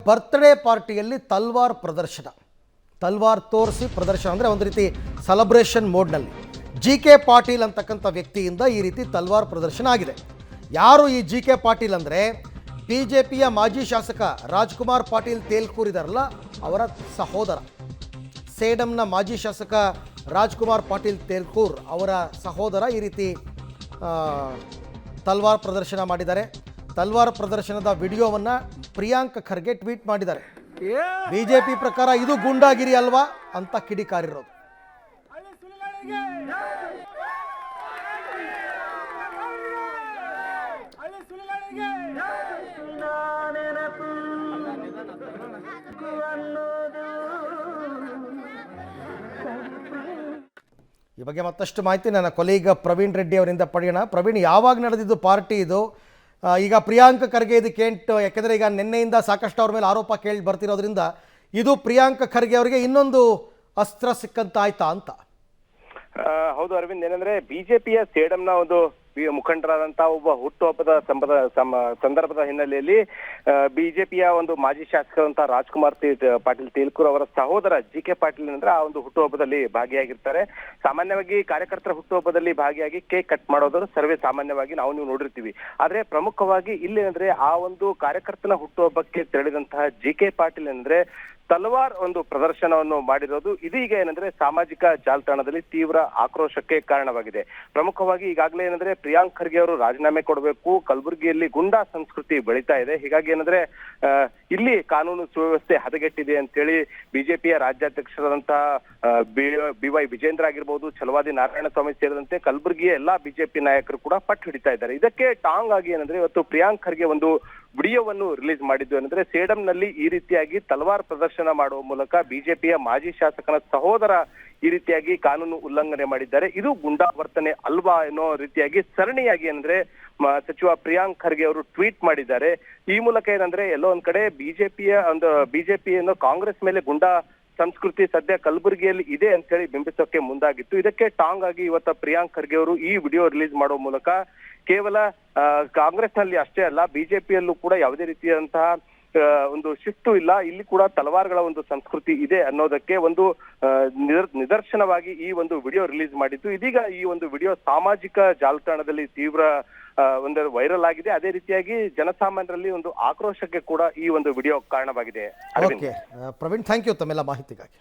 Birthday ಪಾರ್ಟಿಯಲ್ಲಿ ತಲ್ವಾರ್ ಪ್ರದರ್ಶನ, ತಲ್ವಾರ್ ತೋರಿಸಿ ಪ್ರದರ್ಶನ ಅಂದರೆ ಒಂದು ರೀತಿ ಸೆಲೆಬ್ರೇಷನ್ ಮೋಡ್ನಲ್ಲಿ ಜಿ.ಕೆ. ಪಾಟೀಲ್ ಅಂತಕ್ಕಂಥ ವ್ಯಕ್ತಿಯಿಂದ ಈ ರೀತಿ ತಲ್ವಾರ್ ಪ್ರದರ್ಶನ ಆಗಿದೆ. ಯಾರು ಈ ಜಿ.ಕೆ. ಪಾಟೀಲ್ ಅಂದರೆ BJPಯ ಮಾಜಿ ಶಾಸಕ ರಾಜ್ಕುಮಾರ್ ಪಾಟೀಲ್ ತೇಲ್ಕೂರ್ ಇದಾರಲ್ಲ ಅವರ ಸಹೋದರ. ಸೇಡಂನ ಮಾಜಿ ಶಾಸಕ ರಾಜ್ಕುಮಾರ್ ಪಾಟೀಲ್ ತೇಲ್ಕೂರ್ ಅವರ ಸಹೋದರ ಈ ರೀತಿ ತಲ್ವಾರ್ ಪ್ರದರ್ಶನ ಮಾಡಿದ್ದಾರೆ. ತಲ್ವಾರ್ ಪ್ರದರ್ಶನದ ವಿಡಿಯೋವನ್ನು ಪ್ರಿಯಾಂಕ್ ಖರ್ಗೆ ಟ್ವೀಟ್ ಮಾಡಿದ್ದಾರೆ. ಬಿಜೆಪಿ ಪ್ರಕಾರ ಇದು ಗೂಂಡಾಗಿರಿ ಅಲ್ವಾ ಅಂತ ಕಿಡಿಕಾರಿರೋದು. ಈ ಬಗ್ಗೆ ಮತ್ತಷ್ಟು ಮಾಹಿತಿ ನನ್ನ ಕೊಲೀಗ ಪ್ರವೀಣ್ ರೆಡ್ಡಿ ಅವರಿಂದ ಪಡೆಯೋಣ. ಪ್ರವೀಣ್, ಯಾವಾಗ ನಡೆದಿದ್ದು ಪಾರ್ಟಿ ಇದು? ಈಗ ಪ್ರಿಯಾಂಕ್ ಖರ್ಗೆ ಇದಕ್ಕೆ ಯಾಕೆಂದರೆ ಈಗ ನಿನ್ನೆಯಿಂದ ಸಾಕಷ್ಟು ಅವ್ರ ಮೇಲೆ ಆರೋಪ ಕೇಳಿ ಬರ್ತಿರೋದ್ರಿಂದ ಇದು ಪ್ರಿಯಾಂಕ್ ಖರ್ಗೆ ಅವರಿಗೆ ಇನ್ನೊಂದು ಅಸ್ತ್ರ ಸಿಕ್ಕಂತ ಆಯ್ತಾ ಅಂತ? ಹೌದು ಅರವಿಂದ್, ಏನಂದ್ರೆ ಬಿಜೆಪಿಯ ಸೇಡಂನ ಒಂದು ಮುಖಂಡರಾದಂತಹ ಒಬ್ಬ ಹುಟ್ಟುಹಬ್ಬದ ಸಂದರ್ಭದ ಹಿನ್ನೆಲೆಯಲ್ಲಿ ಬಿಜೆಪಿಯ ಒಂದು ಮಾಜಿ ಶಾಸಕರಂತಹ ರಾಜ್ಕುಮಾರ್ ಪಾಟೀಲ್ ತೇಲ್ಕೂರ್ ಅವರ ಸಹೋದರ ಜಿ.ಕೆ. ಪಾಟೀಲ್ ಅಂದ್ರೆ ಆ ಒಂದು ಹುಟ್ಟುಹಬ್ಬದಲ್ಲಿ ಭಾಗಿಯಾಗಿರ್ತಾರೆ. ಸಾಮಾನ್ಯವಾಗಿ ಕಾರ್ಯಕರ್ತರ ಹುಟ್ಟುಹಬ್ಬದಲ್ಲಿ ಭಾಗಿಯಾಗಿ ಕೇಕ್ ಕಟ್ ಮಾಡೋದು ಸರ್ವೇ ಸಾಮಾನ್ಯವಾಗಿ ನೀವು ನೋಡಿರ್ತೀವಿ. ಆದ್ರೆ ಪ್ರಮುಖವಾಗಿ ಇಲ್ಲಿ ಅಂದ್ರೆ ಆ ಒಂದು ಕಾರ್ಯಕರ್ತನ ಹುಟ್ಟುಹಬ್ಬಕ್ಕೆ ತೆರಳಿದಂತಹ ಜಿ.ಕೆ. ಪಾಟೀಲ್ ಅಂದ್ರೆ ತಲವಾರ್ ಒಂದು ಪ್ರದರ್ಶನವನ್ನು ಮಾಡಿರೋದು ಇದೀಗ ಏನಂದ್ರೆ ಸಾಮಾಜಿಕ ಜಾಲತಾಣದಲ್ಲಿ ತೀವ್ರ ಆಕ್ರೋಶಕ್ಕೆ ಕಾರಣವಾಗಿದೆ. ಪ್ರಮುಖವಾಗಿ ಈಗಾಗಲೇ ಏನಂದ್ರೆ ಪ್ರಿಯಾಂಕ್ ಖರ್ಗೆ ಅವರು ರಾಜೀನಾಮೆ ಕೊಡಬೇಕು, ಕಲಬುರಗಿಯಲ್ಲಿ ಗುಂಡಾ ಸಂಸ್ಕೃತಿ ಬೆಳೀತಾ ಇದೆ, ಹೀಗಾಗಿ ಏನಂದ್ರೆ ಇಲ್ಲಿ ಕಾನೂನು ಸುವ್ಯವಸ್ಥೆ ಹದಗೆಟ್ಟಿದೆ ಅಂತೇಳಿ ಬಿಜೆಪಿಯ ರಾಜ್ಯಾಧ್ಯಕ್ಷರಾದಂತಹ BY ವಿಜೇಂದ್ರ ಆಗಿರ್ಬೋದು, ಛಲವಾದಿ ನಾರಾಯಣಸ್ವಾಮಿ ಸೇರಿದಂತೆ ಕಲಬುರಗಿಯ ಎಲ್ಲಾ ಬಿಜೆಪಿ ನಾಯಕರು ಕೂಡ ಪಟ್ಟು ಹಿಡಿತಾ ಇದ್ದಾರೆ. ಇದಕ್ಕೆ ಟಾಂಗ್ ಆಗಿ ಏನಂದ್ರೆ ಇವತ್ತು ಪ್ರಿಯಾಂಕ್ ಖರ್ಗೆ ಒಂದು ವಿಡಿಯೋವನ್ನು ರಿಲೀಸ್ ಮಾಡಿದ್ದು ಏನಂದ್ರೆ ಸೇಡಂನಲ್ಲಿ ಈ ರೀತಿಯಾಗಿ ತಲವಾರ್ ಪ್ರದರ್ಶನ ಮಾಡುವ ಮೂಲಕ ಬಿಜೆಪಿಯ ಮಾಜಿ ಶಾಸಕನ ಸಹೋದರ ಈ ರೀತಿಯಾಗಿ ಕಾನೂನು ಉಲ್ಲಂಘನೆ ಮಾಡಿದ್ದಾರೆ, ಇದು ಗುಂಡಾವರ್ತನೆ ಅಲ್ವಾ ಎನ್ನೋ ರೀತಿಯಾಗಿ ಸರಣಿಯಾಗಿ ಏನಂದ್ರೆ ಸಚಿವ ಪ್ರಿಯಾಂಕ್ ಖರ್ಗೆ ಅವರು ಟ್ವೀಟ್ ಮಾಡಿದ್ದಾರೆ. ಈ ಮೂಲಕ ಏನಂದ್ರೆ ಎಲ್ಲೋ ಒಂದ್ ಕಡೆ ಬಿಜೆಪಿಯನ್ನು ಕಾಂಗ್ರೆಸ್ ಮೇಲೆ ಗುಂಡಾ ಸಂಸ್ಕೃತಿ ಸದ್ಯ ಕಲಬುರಗಿಯಲ್ಲಿ ಇದೆ ಅಂತ ಹೇಳಿ ಬಿಂಬಿಸೋಕೆ ಮುಂದಾಗಿತ್ತು. ಇದಕ್ಕೆ ಟಾಂಗ್ ಆಗಿ ಇವತ್ತ ಪ್ರಿಯಾಂಕ್ ಖರ್ಗೆ ಅವರು ಈ ವಿಡಿಯೋ ರಿಲೀಸ್ ಮಾಡುವ ಮೂಲಕ ಕೇವಲ ಕಾಂಗ್ರೆಸ್ ನಲ್ಲಿ ಅಷ್ಟೇ ಅಲ್ಲ ಬಿಜೆಪಿಯಲ್ಲೂ ಕೂಡ ಯಾವುದೇ ರೀತಿಯಾದಂತಹ ಒಂದು ಶಿಸ್ತು ಇಲ್ಲ, ಇಲ್ಲಿ ಕೂಡ ತಲವಾರ್ಗಳ ಒಂದು ಸಂಸ್ಕೃತಿ ಇದೆ ಅನ್ನೋದಕ್ಕೆ ಒಂದು ನಿದರ್ಶನವಾಗಿ ಈ ಒಂದು ವಿಡಿಯೋ ರಿಲೀಸ್ ಮಾಡಿದ್ದು. ಇದೀಗ ಈ ಒಂದು ವಿಡಿಯೋ ಸಾಮಾಜಿಕ ಜಾಲತಾಣದಲ್ಲಿ ತೀವ್ರ ಒಂದು ವೈರಲ್ ಆಗಿದೆ. ಅದೇ ರೀತಿಯಾಗಿ ಜನಸಾಮಾನ್ಯರಲ್ಲಿ ಒಂದು ಆಕ್ರೋಶಕ್ಕೆ ಕೂಡ ಈ ಒಂದು ವಿಡಿಯೋ ಕಾರಣವಾಗಿದೆ. ಪ್ರವೀಣ್, ಥ್ಯಾಂಕ್ ಯು ತಮ್ಮೆಲ್ಲ ಮಾಹಿತಿಗಾಗಿ.